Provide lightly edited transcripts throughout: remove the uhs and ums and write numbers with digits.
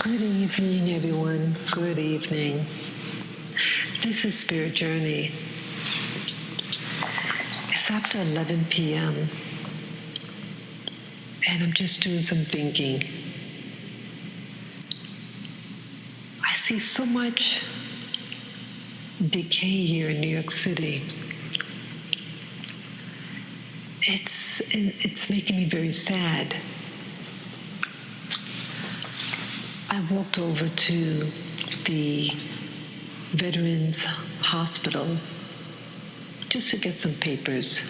Good evening, everyone. Good evening. This is Spirit Journey. It's after 11 p.m. and I'm just doing some thinking. I see so much decay here in New York City. It's making me very sad. I walked over to the Veterans Hospital just to get some papers.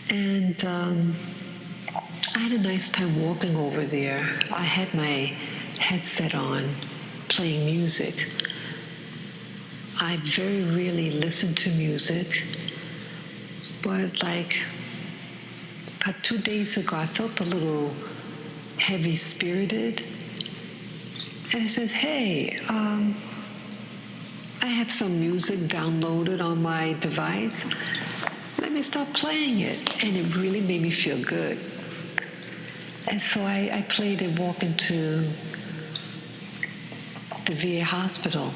And I had a nice time walking over there. I had my headset on, playing music. I very rarely listen to music, but about 2 days ago, I felt a little heavy-spirited. And I said, hey, I have some music downloaded on my device. Let me start playing it. And it really made me feel good. And so I played it walking to the VA hospital.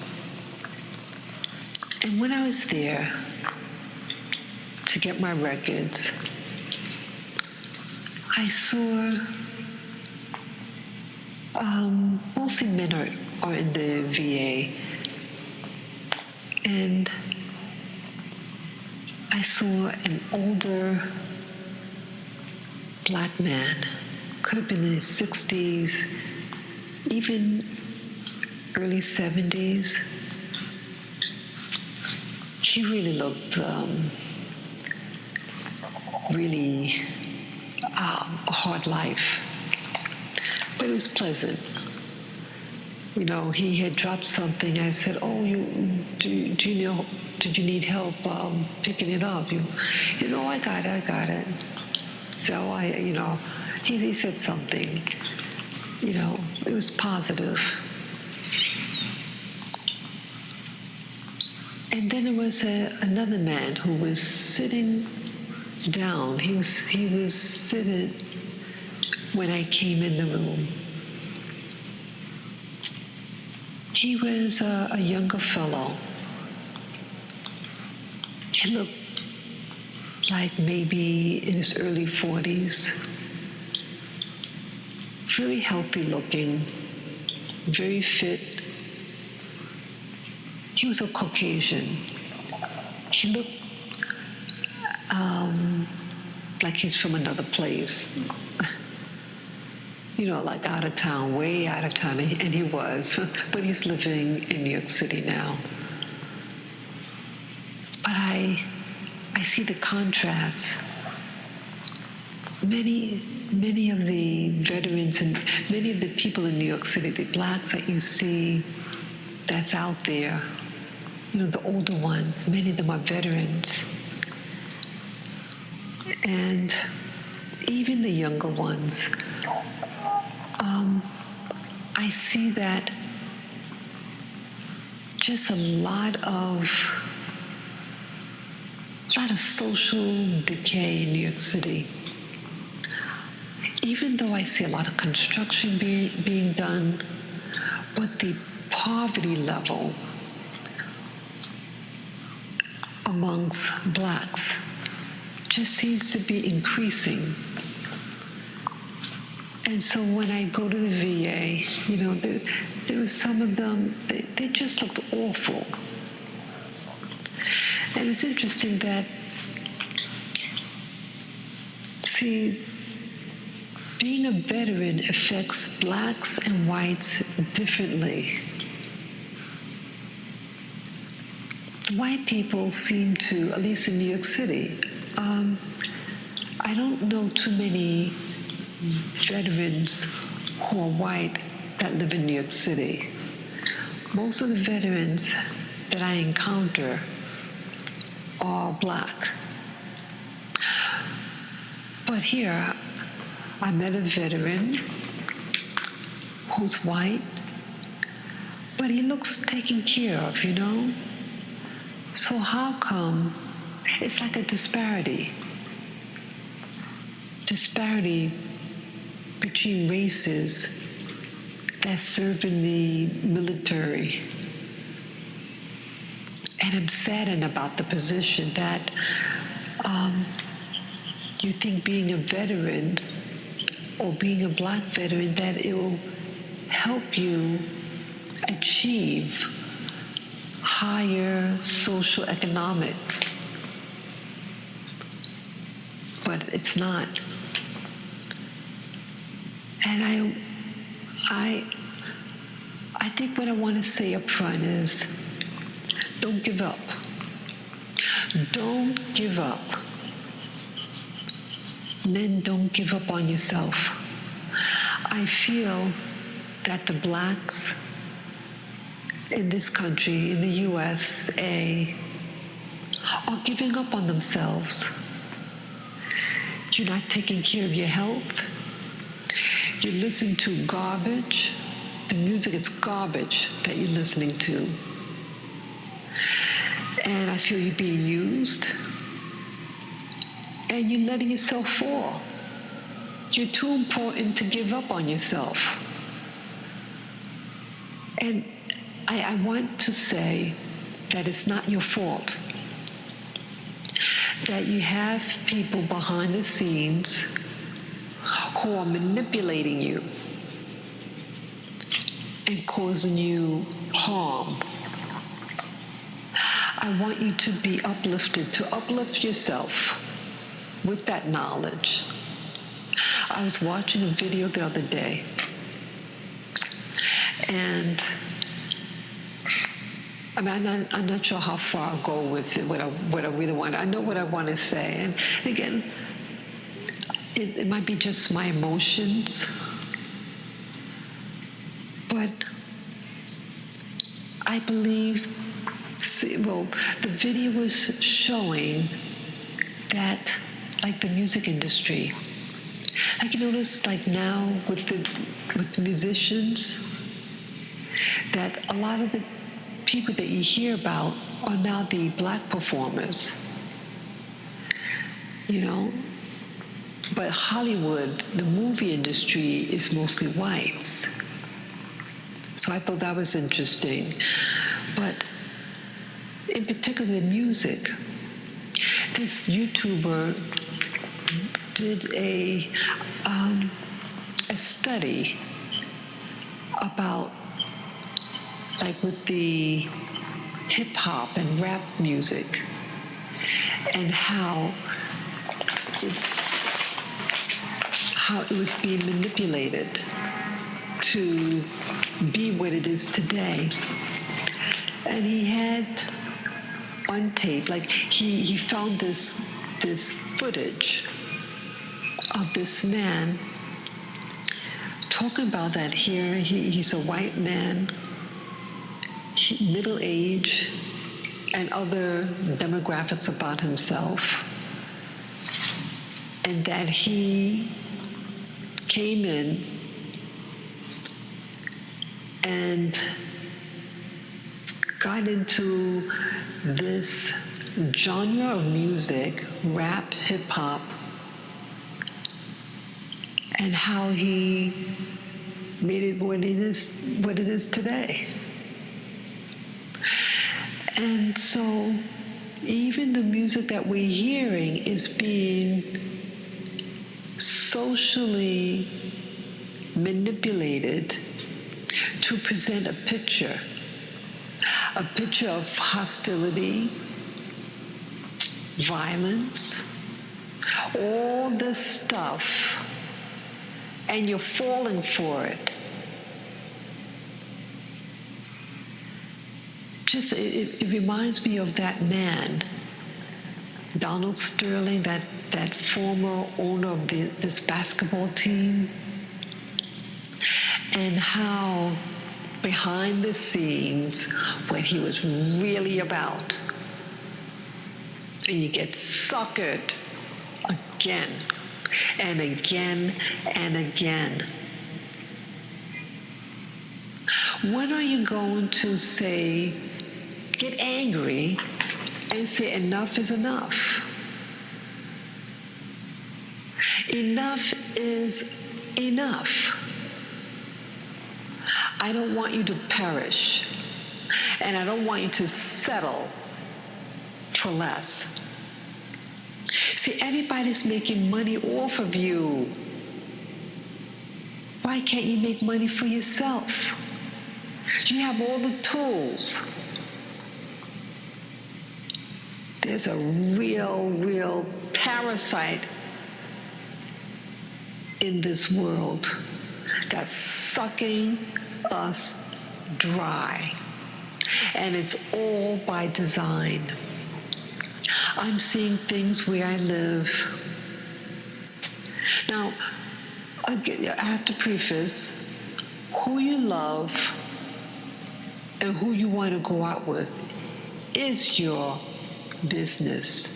And when I was there to get my records, I saw mostly men are in the VA, and I saw an older black man, could have been in his 60s, even early 70s. He really looked really a hard life, but it was pleasant. You know, he had dropped something. I said, "Oh, do you know? Did you need help picking it up?" He said, "Oh, I got it." So he said something. You know, it was positive. And then there was another man who was sitting down. He was sitting when I came in the room. He was a younger fellow. He looked like maybe in his early 40s. Very healthy looking, very fit. He was a Caucasian. He looked like he's from another place. You know, like out of town, way out of town, and he was. But he's living in New York City now. But I see the contrast. Many of the veterans and many of the people in New York City, the blacks that you see that's out there, you know, the older ones, many of them are veterans. And even the younger ones, I see that just a lot of social decay in New York City. Even though I see a lot of construction being done, but the poverty level amongst blacks just seems to be increasing. And so when I go to the VA, you know, there was some of them, they just looked awful. And it's interesting that, see, being a veteran affects blacks and whites differently. White people seem to, at least in New York City, I don't know too many veterans who are white that live in New York City. Most of the veterans that I encounter are black. But here, I met a veteran who's white, but he looks taken care of, you know? So how come it's like a disparity between races that serve in the military. And I'm saddened about the position that you think being a veteran or being a black veteran, that it will help you achieve higher social economics. But it's not. And I think what I want to say up front is, don't give up. Don't give up. Men, don't give up on yourself. I feel that the blacks in this country, in the USA, are giving up on themselves. You're not taking care of your health. You listen to garbage. The music is garbage that you're listening to. And I feel you're being used. And you're letting yourself fall. You're too important to give up on yourself. And I want to say that it's not your fault. That you have people behind the scenes who are manipulating you and causing you harm. I want you to be uplifted, to uplift yourself with that knowledge. I was watching a video the other day, and I mean, I'm not sure how far I'll go with it, what I really want. I know what I want to say. And again, it might be just my emotions, but I believe, the video was showing that, like the music industry, like you notice, like now with musicians, that a lot of the people that you hear about are now the black performers, you know. But Hollywood, the movie industry, is mostly whites. So I thought that was interesting. But in particular, the music, this YouTuber did a study about, like, with the hip hop and rap music, and how it was being manipulated to be what it is today. And he had on tape, like he found this footage of this man talking about that here. He's a white man, middle age, and other demographics about himself, and that he came in and got into this genre of music, rap, hip-hop, and how he made it what it is today. And so even the music that we're hearing is being socially manipulated to present a picture of hostility, violence, all this stuff, and you're falling for it. Just, it reminds me of that man, Donald Sterling, that former owner of this basketball team, and how behind the scenes, what he was really about, and you get suckered again and again and again. When are you going to say, get angry and say enough is enough? Enough is enough. I don't want you to perish, and I don't want you to settle for less. See, everybody's making money off of you. Why can't you make money for yourself? You have all the tools. There's a real parasite in this world that's sucking us dry. And it's all by design. I'm seeing things where I live. Now, again, I have to preface, who you love and who you want to go out with is your business.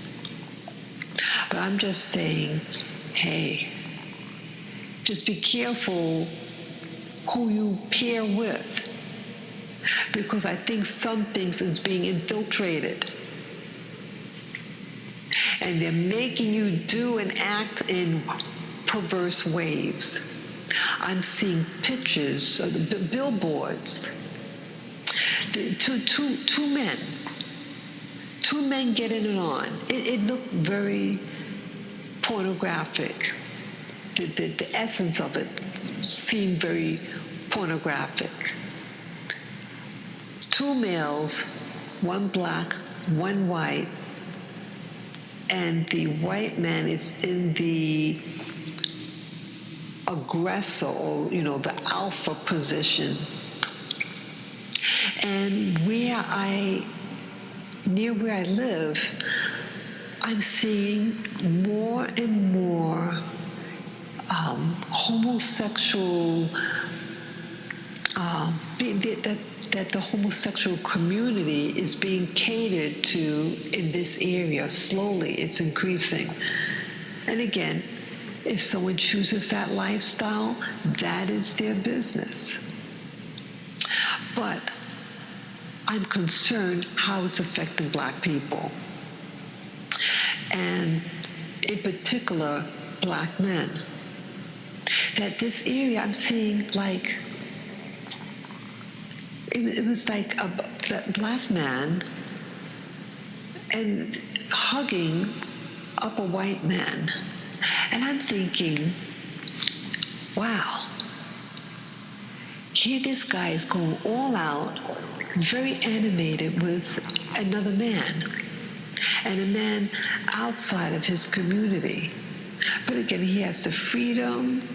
But I'm just saying, hey, just be careful who you pair with, because I think some things is being infiltrated. And they're making you do and act in perverse ways. I'm seeing pictures of the billboards. Two men getting it on. It looked very pornographic. The essence of it seemed very pornographic. Two males, one black, one white, and the white man is in the aggressor, or the alpha position. And near where I live, I'm seeing more and more homosexual, that the homosexual community is being catered to in this area. Slowly, it's increasing. And again, if someone chooses that lifestyle, that is their business. But I'm concerned how it's affecting Black people. And in particular, Black men. That this area, I'm seeing like, it was like a Black man and hugging up a white man. And I'm thinking, wow, here this guy is going all out, very animated with another man, and a man outside of his community. But again, he has the freedom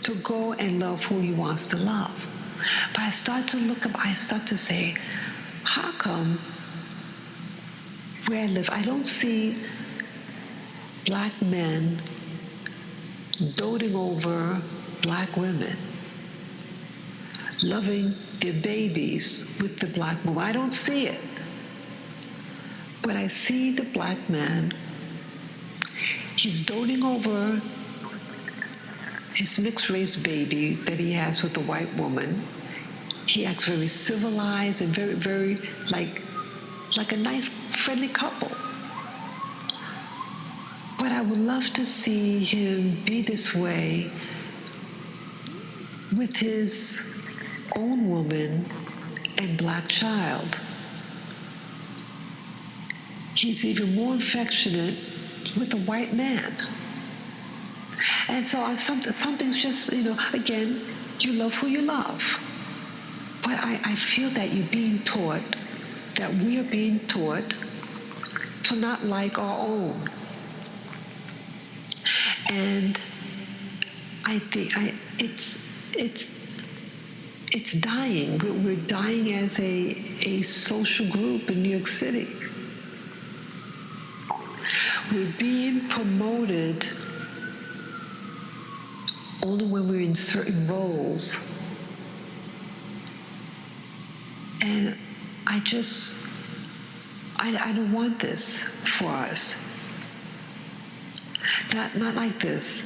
to go and love who he wants to love. But I start to look up, I start to say, how come where I live, I don't see Black men doting over Black women, loving their babies with the Black woman? I don't see it. But I see the Black man, he's doting over his mixed-race baby that he has with the white woman. He acts very civilized and very, very like a nice, friendly couple. But I would love to see him be this way with his own woman and Black child. He's even more affectionate with a white man. And so something's just, again, you love who you love. But I feel that you're being taught, that we are being taught to not like our own. And I think it's dying. We're dying as a social group in New York City. We're being promoted only when we're in certain roles. And I don't want this for us. Not like this.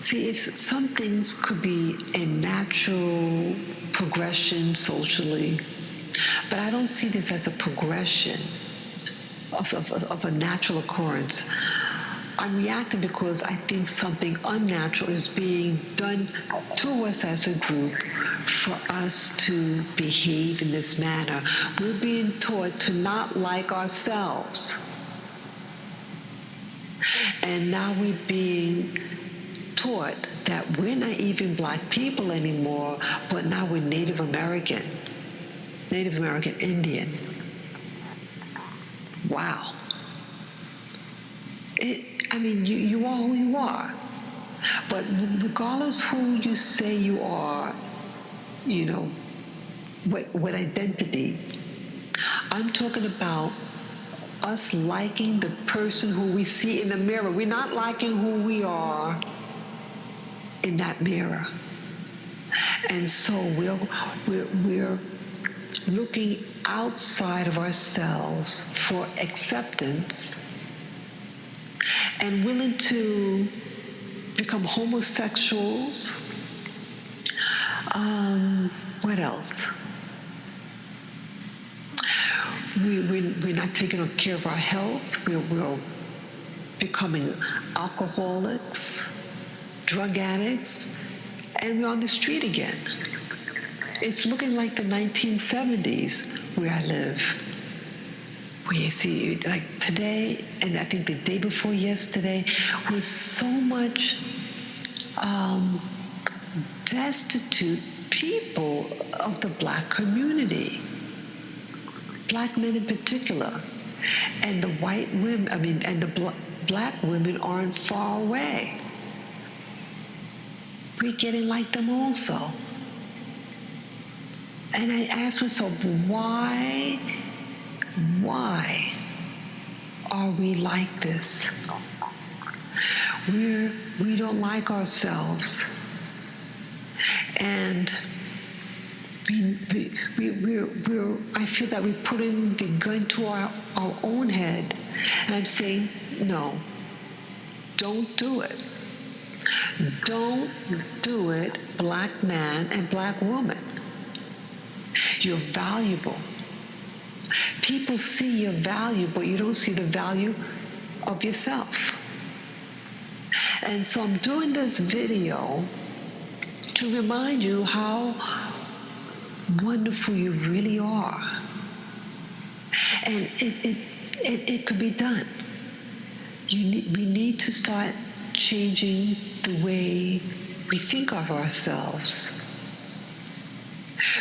See, if some things could be a natural progression socially, but I don't see this as a progression of a natural occurrence. I'm reacting because I think something unnatural is being done to us as a group for us to behave in this manner. We're being taught to not like ourselves. And now we're being taught that we're not even black people anymore, but now we're Native American Indian. Wow. You are who you are. But regardless who you say you are, what identity, I'm talking about us liking the person who we see in the mirror. We're not liking who we are in that mirror. And so we're looking outside of ourselves for acceptance and willing to become homosexuals. What else? We're not taking care of our health. We're becoming alcoholics, drug addicts, and we're on the street again. It's looking like the 1970s where I live. Where you see, like today, and I think the day before yesterday, was so much destitute people of the black community. Black men in particular. And the white women, and the black women aren't far away. We're getting like them also. And I ask myself, why are we like this? We don't like ourselves. And I feel that we're putting the gun to our own head. And I'm saying, no, don't do it. Don't do it, black man and black woman. You're valuable. People see your value, but you don't see the value of yourself. And so I'm doing this video to remind you how wonderful you really are. And it could be done. We need to start changing the way we think of ourselves.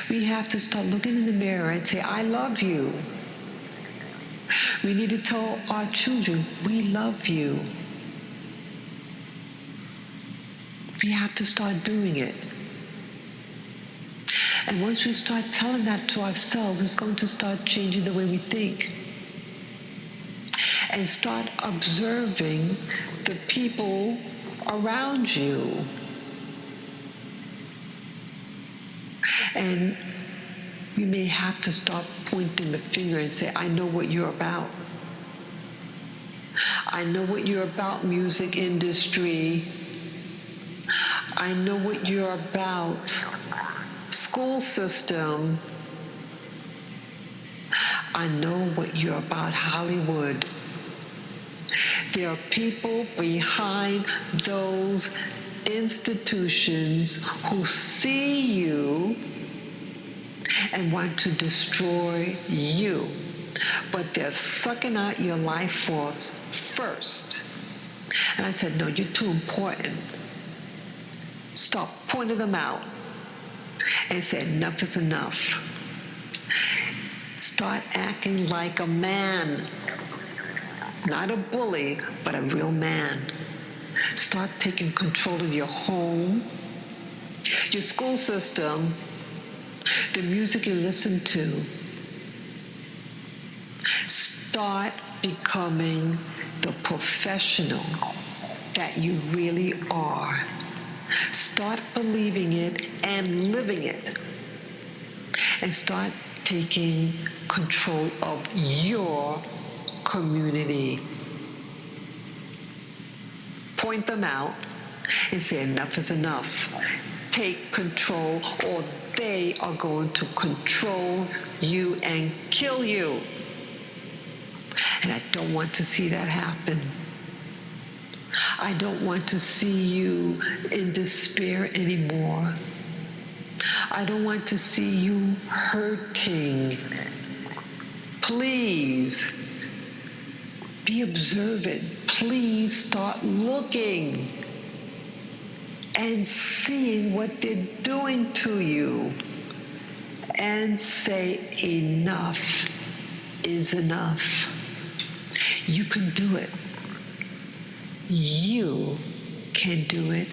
We have to start looking in the mirror and say, I love you. We need to tell our children, we love you. We have to start doing it. And once we start telling that to ourselves, it's going to start changing the way we think. And start observing the people around you. And you may have to stop pointing the finger and say, I know what you're about. I know what you're about, music industry. I know what you're about, school system. I know what you're about, Hollywood. There are people behind those institutions who see you and want to destroy you. But they're sucking out your life force first. And I said, no, you're too important. Stop pointing them out and say, enough is enough. Start acting like a man. Not a bully, but a real man. Start taking control of your home, your school system, the music you listen to. Start becoming the professional that you really are. Start believing it and living it. And start taking control of your community. Point them out and say enough is enough. Take control or they are going to control you and kill you. And I don't want to see that happen. I don't want to see you in despair anymore. I don't want to see you hurting. Please be observant. Please start looking and seeing what they're doing to you, and say enough is enough. You can do it. You can do it,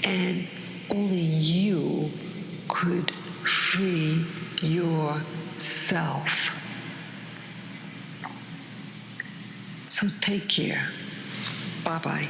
and only you could free yourself. So take care. Bye-bye.